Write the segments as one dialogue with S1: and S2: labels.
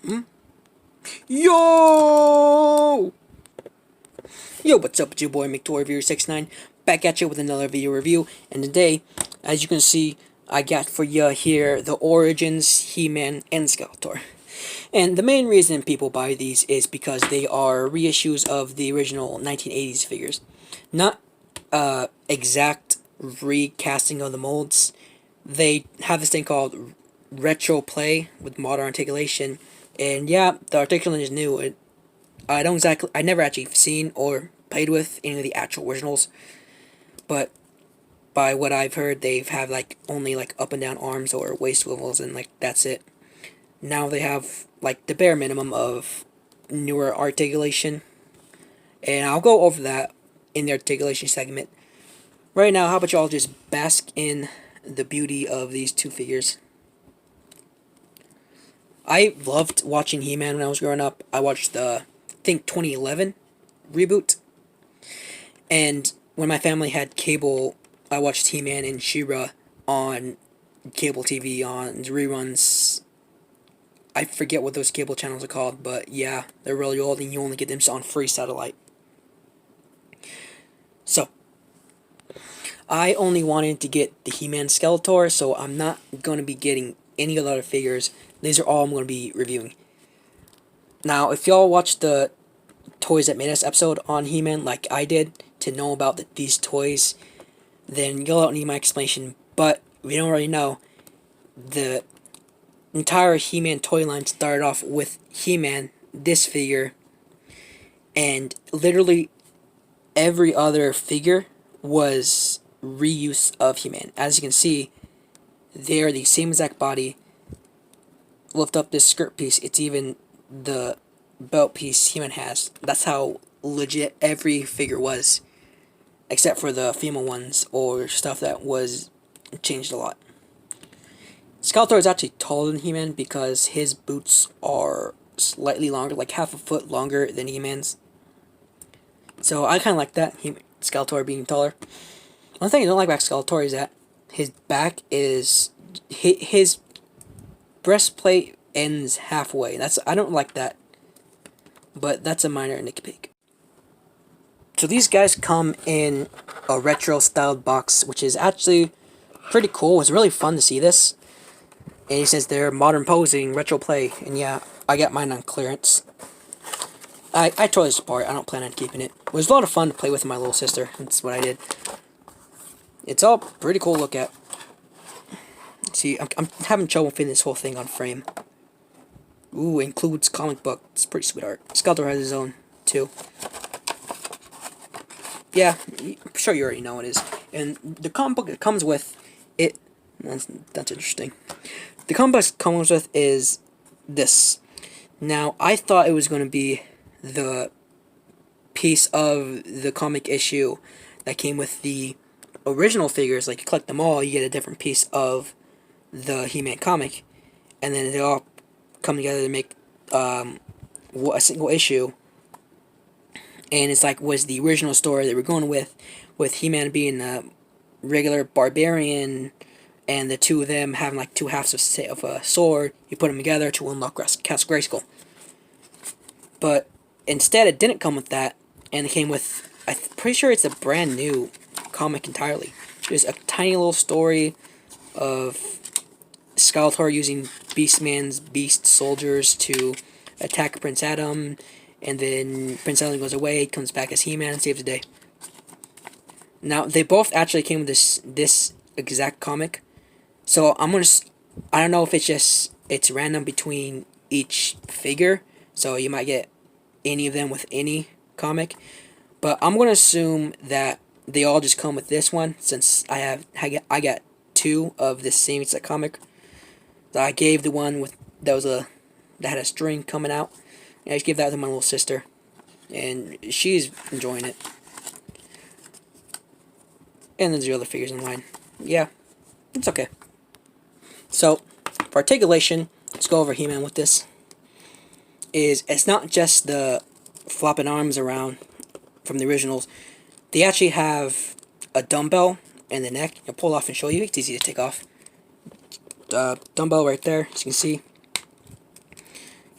S1: Yo! Yo, what's up? It's your boy McToyReviewer69 back at you with another video review. And today, as you can see, I got for you here the Origins, HeMan, and Skeletor. And the main reason people buy these is because they are reissues of the original 1980s figures. Not exact recasting of the molds. They have this thing called retro play with modern articulation. And yeah, the articulation is new. I never actually seen or played with any of the actual originals, but by what I've heard, they've have only up and down arms or waist swivels, and that's it. Now they have the bare minimum of newer articulation, and I'll go over that in the articulation segment. Right now, how about y'all just bask in the beauty of these two figures? I loved watching He-Man when I was growing up. I watched the, I think, 2011 reboot. And when my family had cable, I watched He-Man and She-Ra on cable TV, on reruns. I forget what those cable channels are called, but yeah, they're really old and you only get them on free satellite. So, I only wanted to get the He-Man Skeletor, so I'm not going to be getting any of the other figures. These are all I'm going to be reviewing. Now, if y'all watched the Toys That Made Us episode on He-Man like I did, to know about these toys, then you'll don't need my explanation. But if you don't already know, the entire He-Man toy line started off with He-Man, this figure, and literally every other figure was reuse of He-Man. As you can see, they are the same exact body. Lift up this skirt piece, it's even the belt piece He-Man has. That's how legit every figure was, except for the female ones or stuff that was changed a lot. Skeletor is actually taller than He-Man because his boots are slightly longer, like half a foot longer than He-Man's. So I kind of like that, Skeletor being taller. One thing I don't like about Skeletor is that his back is, his breastplate ends halfway. I don't like that, but that's a minor nitpick. So these guys come in a retro styled box, which is actually pretty cool. It's really fun to see this. And he says they're modern posing, retro play, and yeah, I got mine on clearance. I totally support it. I don't plan on keeping it. It was a lot of fun to play with my little sister. That's what I did. It's all pretty cool to look at. See, I'm having trouble fitting this whole thing on frame. Ooh, includes comic book. It's pretty sweet art. Skeletor has his own, too. Yeah, I'm sure you already know what it is. And the comic book it comes with, that's interesting. The comic book it comes with is this. Now, I thought it was going to be the piece of the comic issue that came with the original figures. Like, you collect them all, you get a different piece of the He-Man comic, and then they all come together to make a single issue. And it's was the original story they were going with He-Man being a regular barbarian, and the two of them having two halves of a sword. You put them together to unlock Castle Grayskull. But instead, it didn't come with that, and it came with, I'm pretty sure it's a brand new comic entirely. There's a tiny little story of Skeletor using Beastman's beast soldiers to attack Prince Adam, and then Prince Adam goes away, comes back as He-Man, and saves the day. Now, they both actually came with this exact comic, so I don't know if it's random between each figure, so you might get any of them with any comic, but I'm gonna assume that they all just come with this one, since I got two of this same exact comic. I gave the one that had a string coming out, and I just gave that to my little sister, and she's enjoying it. And there's the other figures in line. Yeah, it's okay. So, for articulation, let's go over He-Man with this. It's not just the flopping arms around from the originals. They actually have a dumbbell in the neck. I'll pull off and show you. It's easy to take off. Dumbbell right there, as you can see.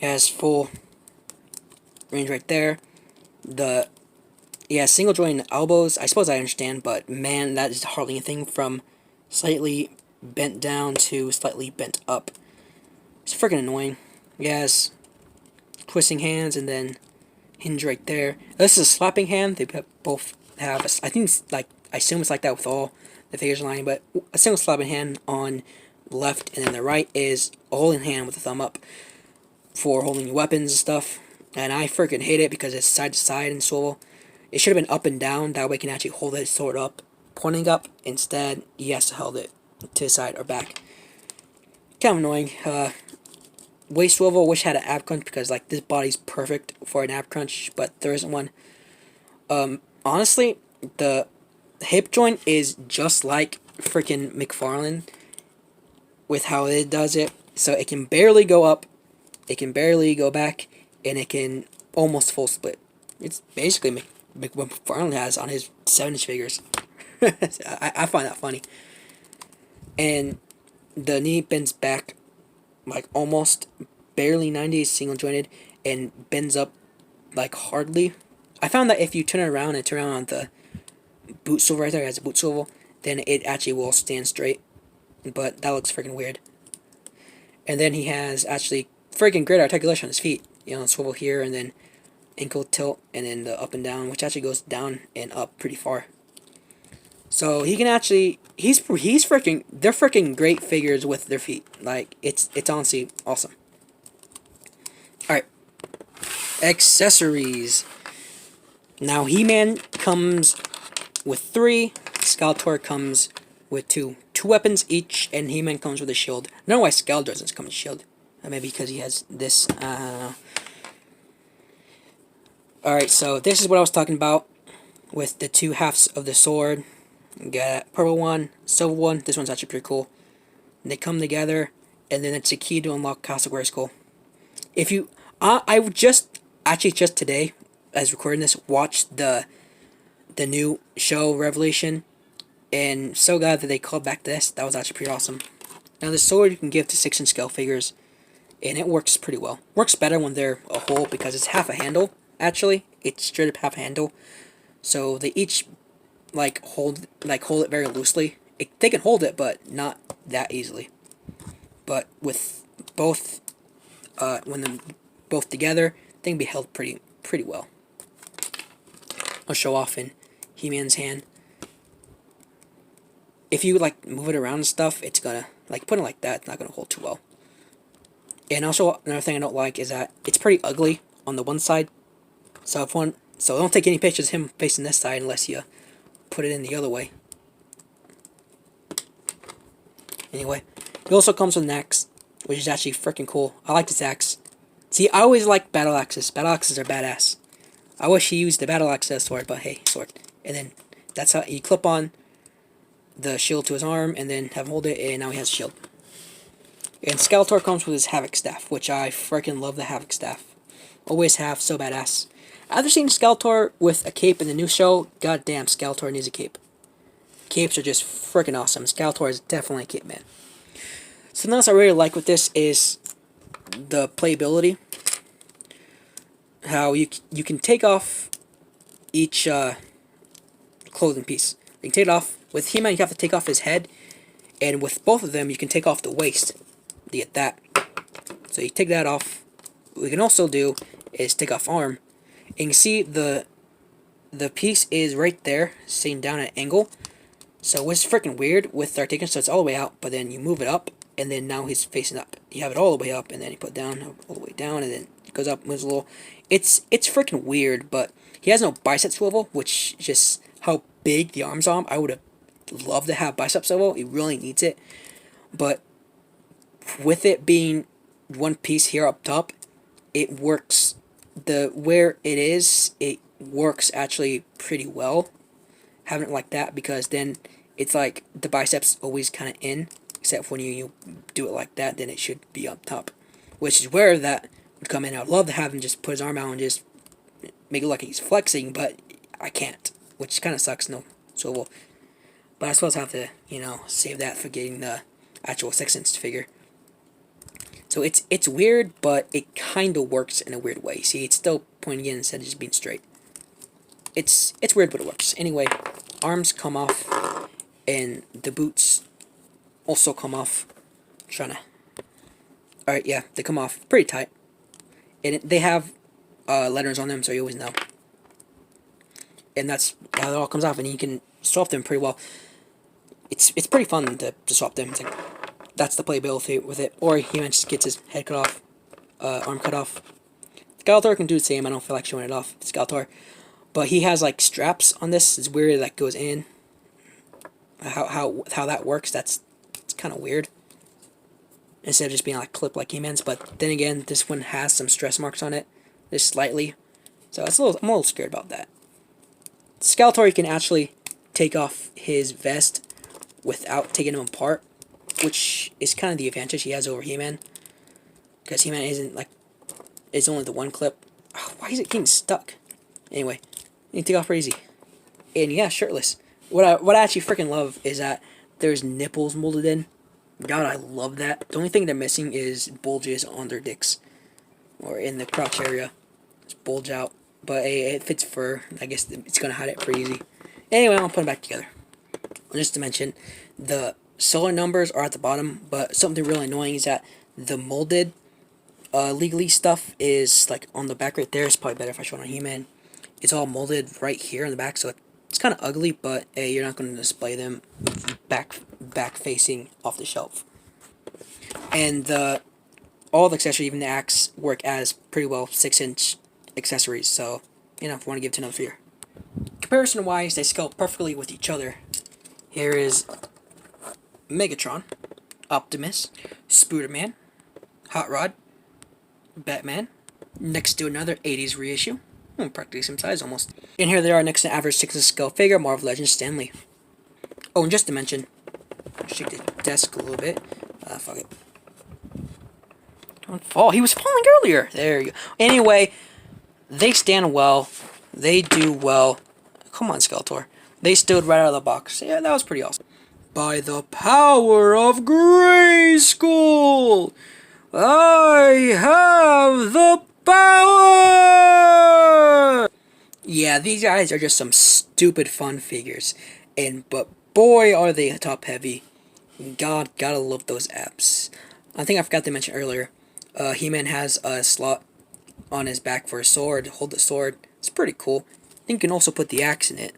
S1: He has full range right there. He has single joint elbows. I suppose I understand, but man, that is hardly anything from slightly bent down to slightly bent up. It's freaking annoying. He has twisting hands and then hinge right there. This is a slapping hand. They both have, I think it's like, I assume it's like that with all the figures line, but a single slapping hand on the left, and then the right is a holding hand with the thumb up for holding your weapons and stuff. And I freaking hate it because it's side to side and swivel. It should have been up and down. That way you can actually hold his sword up, pointing up. Instead, he has to hold it to the side or back. Kind of annoying. Waist swivel. Wish I had an ab crunch because like this body's perfect for an ab crunch, but there isn't one. Honestly, the hip joint is just like freaking McFarlane with how it does it. So it can barely go up, it can barely go back, and it can almost full split. It's basically what McFarlane has on his 7-inch figures. I find that funny. And the knee bends back like almost barely 90, single jointed, and bends up like hardly. I found that if you turn it around and turn around on the boot swivel right there, it has a boot swivel, then it actually will stand straight. But that looks freaking weird. And then he has actually freaking great articulation on his feet. You know, swivel here and then ankle tilt and then the up and down, which actually goes down and up pretty far. So he can actually, they're freaking great figures with their feet. Like, it's honestly awesome. Alright. Accessories. Now, HeMan comes with 3. Skeletor comes with 2. 2 weapons each, and HeMan comes with a shield. I don't know why Skeletor doesn't come with a shield. Maybe because he has this, Alright, so this is what I was talking about with the 2 halves of the sword. You got purple one, silver one. This one's actually pretty cool. And they come together, and then it's a key to unlock Castle Grayskull. If you, I would just today, as recording this, watched the new show Revelation, and so glad that they called back this. That was actually pretty awesome. Now the sword you can give to 6-inch scale figures, and it works pretty well. Works better when they're a whole because it's half a handle. Actually, it's straight up half a handle, so they each hold it very loosely. They can hold it, but not that easily. But with both, when they're both together, they can be held pretty well. I'll show off in HeMan's hand. If you move it around and stuff, it's gonna putting it like that. It's not gonna hold too well. And also another thing I don't like is that it's pretty ugly on the one side. So don't take any pictures of him facing this side unless you put it in the other way. Anyway, it also comes with an axe, which is actually freaking cool. I like this axe. See, I always like battle axes. Battle axes are badass. I wish he used the battle axe as sword, but hey, sword. And then that's how you clip on the shield to his arm, and then have him hold it, and now he has a shield. And Skeletor comes with his Havoc Staff, which I freaking love the Havoc Staff. Always have, so badass. After seeing Skeletor with a cape in the new show, goddamn, Skeletor needs a cape. Capes are just freaking awesome. Skeletor is definitely a cape man. Something else I really like with this is the playability. How you can take off each clothing piece. You can take it off. With HeMan, you have to take off his head, and with both of them, you can take off the waist to get that. So you take that off. What we can also do is take off arm. And you can see the piece is right there, sitting down at an angle. So what's freaking weird with the articulation, so it's all the way out, but then you move it up, and then now he's facing up. You have it all the way up, and then you put it down, all the way down, and then it goes up, moves a little. It's freaking weird, but he has no bicep swivel, which is just how big the arms are. I would have loved to have bicep swivel. He really needs it. But with it being one piece here up top, it works. Where it is, it works actually pretty well. Having it like that, because then it's like the biceps always kind of in, except when you do it like that, then it should be up top, which is where that would come in. I'd love to have him just put his arm out and just make it like he's flexing, but I can't, which kind of sucks. No swivel, but I suppose I have to save that for getting the actual 6-inch figure. So it's weird, but it kind of works in a weird way. See, it's still pointing in instead of just being straight. It's weird, but it works. Anyway, arms come off, and the boots also come off. Trying to. All right, yeah, they come off pretty tight, and they have letters on them, so you always know. And that's how it all comes off, and you can swap them pretty well. It's pretty fun to swap them. It's like, that's the playability with it. Or he just gets his head cut off, arm cut off. Skeletor can do the same. I don't feel like showing it off. Skeletor, but he has like straps on this. It's weird that goes in. How that works? It's kind of weird. Instead of just being like clip like HeMan's, but then again, this one has some stress marks on it, just slightly. So I'm a little scared about that. Skeletor, you can actually take off his vest without taking him apart, which is kind of the advantage he has over HeMan, because HeMan isn't like, it's only the one clip. Oh, why is it getting stuck? Anyway, you can take off pretty easy. And yeah, shirtless. What I actually freaking love is that there's nipples molded in. God, I love that. The only thing they're missing is bulges on their dicks, or in the crotch area. Just bulge out. But hey, it fits fur. I guess it's gonna hide it pretty easy. Anyway, I'll put them back together. Just to mention, the solar numbers are at the bottom, but something really annoying is that the molded legally stuff is like on the back right there. It's probably better if I show it on HeMan. It's all molded right here in the back, so it's kind of ugly, but hey, you're not going to display them back facing off the shelf. And all the accessories, even the axe, work as pretty well 6-inch accessories, so you know, if you want to give it to another figure. Comparison wise, they scale perfectly with each other. Here is Megatron, Optimus, Spooderman, Hot Rod, Batman, next to another 80s reissue, practically same size almost. And here they are next to an average 6-inch scale figure, Marvel Legends Stanley. Oh, and just to mention, shake the desk a little bit. Fuck it. Don't fall. He was falling earlier. There you go. Anyway, they stand well. They do well. Come on, Skeletor. They stood right out of the box. Yeah, that was pretty awesome. By the power of Grayskull, I have the power! Yeah, these guys are just some stupid fun figures. But boy, are they top heavy. God, gotta love those abs. I think I forgot to mention earlier, HeMan has a slot on his back for a sword, hold the sword. It's pretty cool. I think you can also put the axe in it,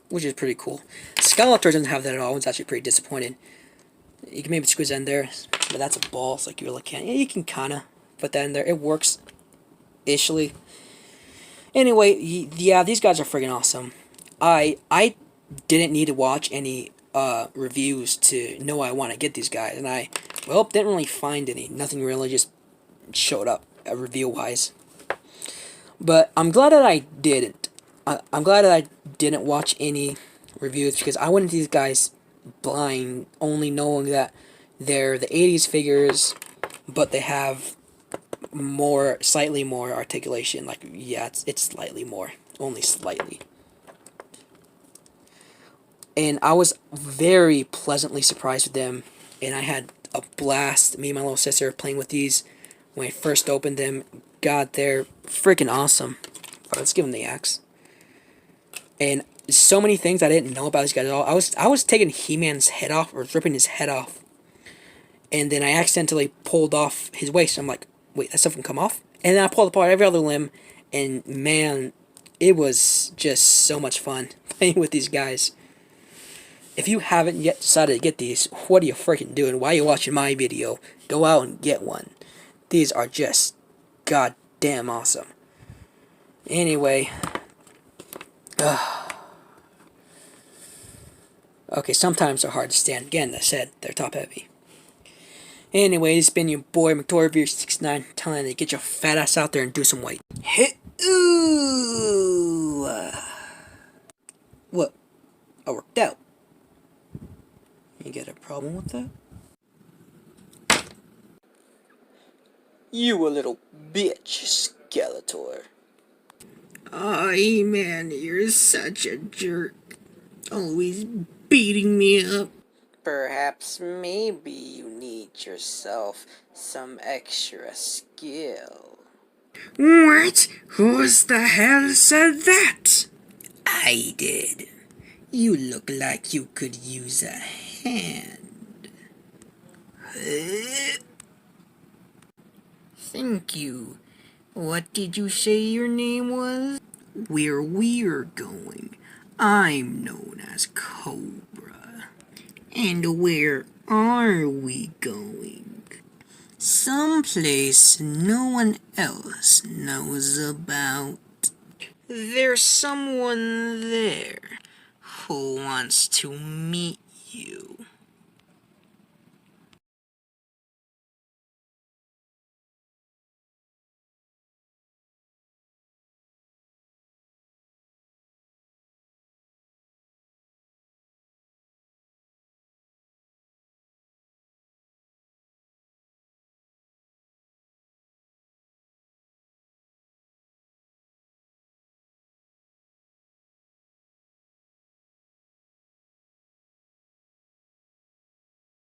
S1: which is pretty cool. Skeletor doesn't have that at all. It's actually pretty disappointed. You can maybe squeeze that in there, but that's a ball, so like you really can't. Yeah, you can kinda put that in there. It works, ishly. Anyway, yeah, these guys are friggin' awesome. I didn't need to watch any reviews to know I want to get these guys, and I didn't really find any. Nothing really just showed up review wise. But I'm glad that I didn't. I'm glad that I didn't watch any reviews, because I went into these guys blind, only knowing that they're the 80s figures, but they have slightly more articulation. Like, yeah, it's slightly more, only slightly. And I was very pleasantly surprised with them, and I had a blast. Me and my little sister playing with these when I first opened them. God, they're freaking awesome. Alright, let's give them the axe. And so many things I didn't know about these guys at all. I was taking HeMan's head off, or ripping his head off, and then I accidentally pulled off his waist. I'm like, wait, that stuff can come off? And then I pulled apart every other limb, and man, it was just so much fun playing with these guys. If you haven't yet decided to get these, what are you freaking doing? Why are you watching my video? Go out and get one. These are just goddamn awesome. Anyway. Okay, sometimes they're hard to stand. Again, I said, they're top heavy. Anyway, it's been your boy McToyReviewer69 telling you to get your fat ass out there and do some weight. Ooh. What? I worked out. You got a problem with that? You a little bitch, Skeletor. Oh, HeMan, you're such a jerk. Always beating me up. Perhaps maybe you need get yourself some extra skill.
S2: What? Who the hell said that?
S1: I did. You look like you could use a hand. Thank you. What did you say your name was? Where we're going, I'm known as Cobra. And where are we going? Someplace no one else knows about. There's someone there who wants to meet you.